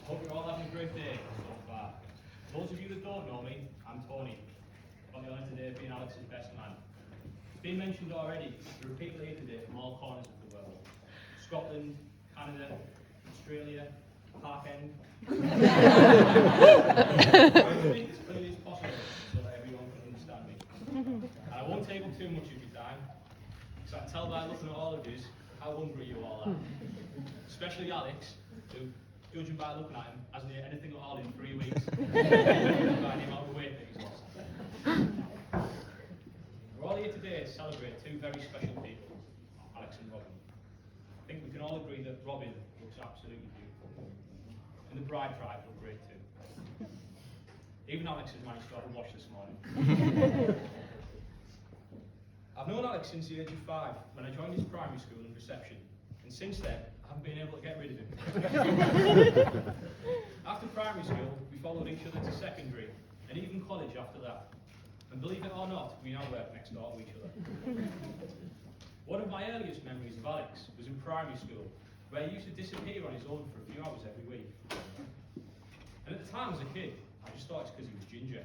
Hope you're all having a great day so far. Those of you that don't know me, I'm Tony. I've got the honour today of being Alex's best man. It's been mentioned already, there are people here today from all corners of the world. Scotland, Canada, Australia, Park End. I'm going to speak as clearly as possible so that everyone can understand me. And I won't take up too much of your time, because I can tell by looking at all of you how hungry you all are. Especially Alex, who, judging by looking at him, hasn't eaten anything at all in 3 weeks. By the amount of weight that he's lost. We're all here today to celebrate two very special people, Alex and Robin. I think we can all agree that Robin looks absolutely beautiful. And the bride tribe look great too. Even Alex has managed to have a wash this morning. I've known Alex since the age of 5, when I joined his primary school in reception. And since then, I haven't been able to get rid of him. After primary school, we followed each other to secondary, and even college after that. And believe it or not, we now work next door to each other. One of my earliest memories of Alex was in primary school, where he used to disappear on his own for a few hours every week. And at the time as a kid, I just thought it's because he was ginger.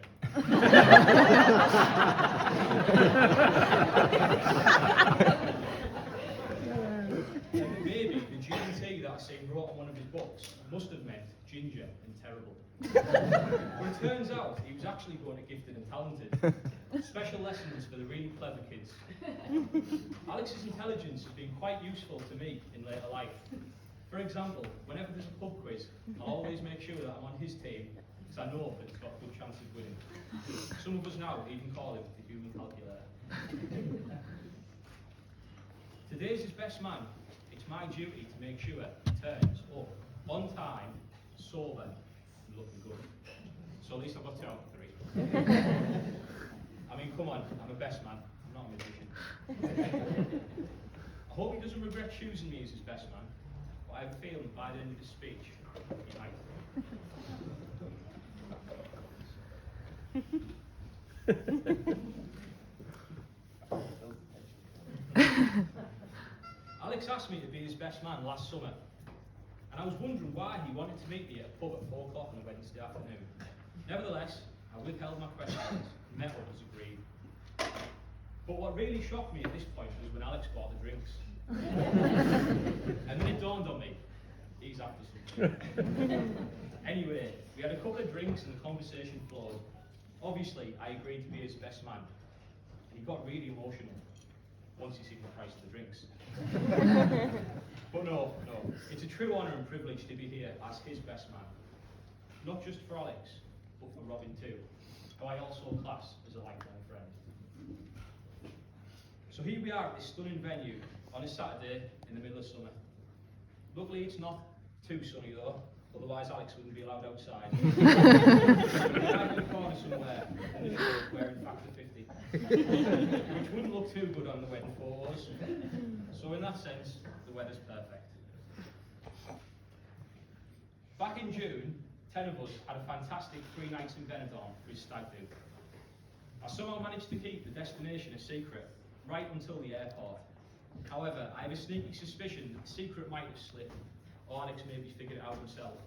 And maybe the G&T that I seen wrote on one of his books must have meant ginger and terrible. But it turns out he was actually going to gifted and talented. Special lessons for the really clever kids. Alex's intelligence has been quite useful to me in later life. For example, whenever there's a pub quiz, I'll always make sure that I'm on his team, because I know that he's got a good chance of winning. Some of us now even call him the human calculator. Today's his best man. It's my duty to make sure he turns up on time, sober, and looking good. So at least I've got 2 out of 3. I mean, come on, I'm a best man. I'm not a magician. I hope he doesn't regret choosing me as his best man, but I have a feeling by the end of his speech, he might. Alex asked me to be his best man last summer, and I was wondering why he wanted to meet me at a pub at 4 o'clock on a Wednesday afternoon. Nevertheless, I withheld my questions and met up as agreed. But what really shocked me at this point was when Alex bought the drinks. And then it dawned on me, he's after something. Anyway, we had a couple of drinks and the conversation flowed. Obviously, I agreed to be his best man, and he got really emotional once he seen the price of the drinks. But no, it's a true honour and privilege to be here as his best man. Not just for Alex, but for Robin too, who I also class as a lifelong friend. So here we are at this stunning venue on a Saturday in the middle of summer. Luckily it's not too sunny though, otherwise Alex wouldn't be allowed outside. Right in the corner somewhere, in the road, wearing Factor 50. Which wouldn't look too good on the wedding photos. So in that sense, the weather's perfect. Back in June, 10 of us had a fantastic 3 nights in Benidorm for his stag do. I somehow managed to keep the destination a secret, right until the airport. However, I have a sneaky suspicion that the secret might have slipped, or Alex maybe figured it out himself.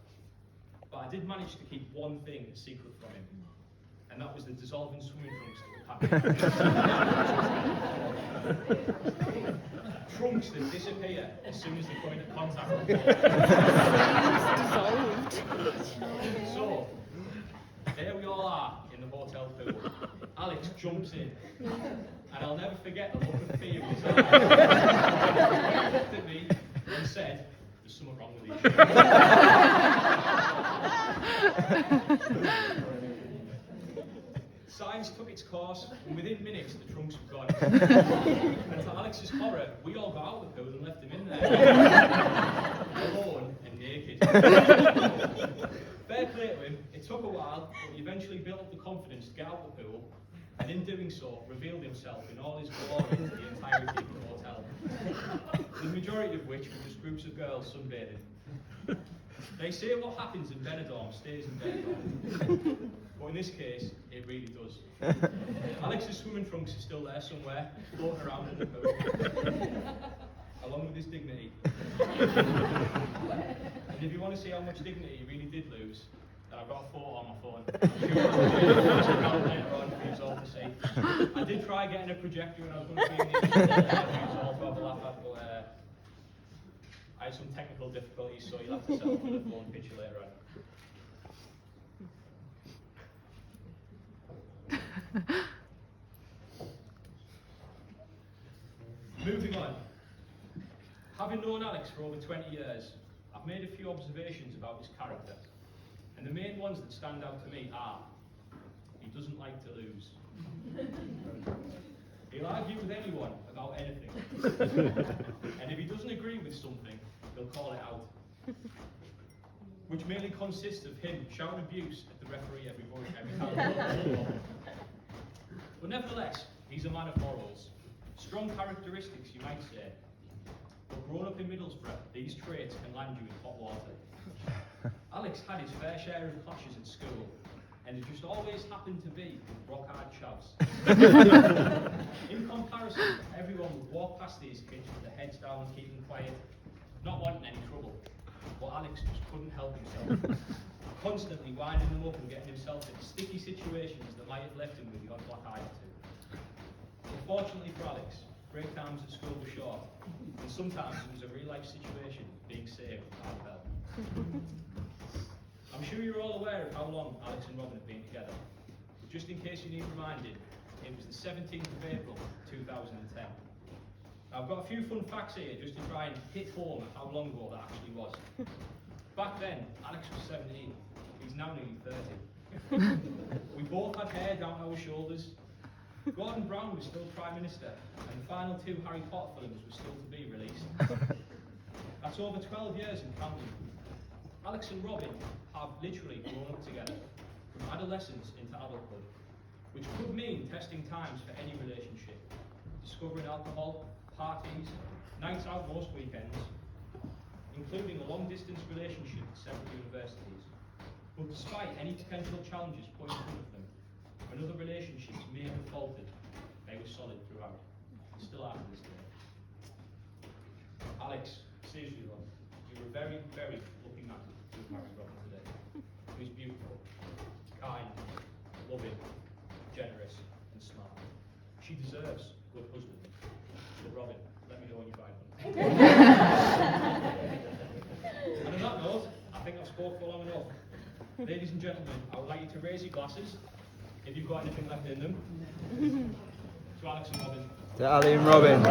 But I did manage to keep one thing a secret from him, and that was the dissolving swimming trunks that were packed. Trunks that disappear as soon as they come into contact with the water. So, there we all are in the hotel pool. Alex jumps in, and I'll never forget the look of fear in his eyes. He looked at me and said, "There's something wrong with you." Science took its course, and within minutes the trunks were gone. And to Alex's horror, we all got out of the pool and left him in there. Alone and naked. Fair play to him, it took a while, but he eventually built up the confidence to get out of the pool, and in doing so, revealed himself in all his glory to the entirety of the hotel. The majority of which were just groups of girls sunbathing. They say what happens in Benidorm stays in Benidorm. But in this case, it really does. Alex's swimming trunks are still there somewhere, floating around in the pool. along with his dignity. And if you want to see how much dignity he really did lose, then I've got a photo on my phone. I'm sure you'll check out later on for you all to see. I did try getting a projector and I was going to see it for you all to have a laugh at, but I had some technical difficulties, so you'll have to settle for the phone picture later on. Moving on. Having known Alex for over 20 years, I've made a few observations about his character. And the main ones that stand out to me are, he doesn't like to lose. He'll argue with anyone about anything. And if he doesn't agree with something, he'll call it out. Which mainly consists of him shouting abuse at the referee every time. But nevertheless, he's a man of morals. Strong characteristics, you might say. But growing up in Middlesbrough, these traits can land you in hot water. Alex had his fair share of clashes at school, and it just always happened to be with rock-hard chavs. In comparison, everyone would walk past these kids with their heads down, keeping quiet, not wanting any trouble. But Alex just couldn't help himself, constantly winding them up and getting himself in sticky situations that might have left him with the odd black eye or two. Unfortunately for Alex, break times at school were short, and sometimes it was a real-life situation being saved by the bell. I'm sure you're all aware of how long Alex and Robin have been together, but just in case you need reminded, it was the 17th of April 2010. Now, I've got a few fun facts here just to try and hit home how long ago that actually was. Back then, Alex was 17, he's now nearly 30. We both had hair down our shoulders. Gordon Brown was still Prime Minister, and the final 2 Harry Potter films were still to be released. That's over 12 years in counting. Alex and Robin have literally grown up together, from adolescence into adulthood, which could mean testing times for any relationship, discovering alcohol, parties, nights out most weekends, including a long-distance relationship at several universities. But despite any potential challenges put in front of them, when other relationships may have faltered, they were solid throughout, and still are to this day. Alex, seriously though, you're a very, very lucky man to have married Robin today. He's beautiful, kind, loving, generous, and smart. She deserves a good husband. So Robin, let me know when you find one. And on that note, I think I've spoken for long enough. Ladies and gentlemen, I would like you to raise your glasses, if you've got anything left in them, to Alex and Robin. To Ali and Robin.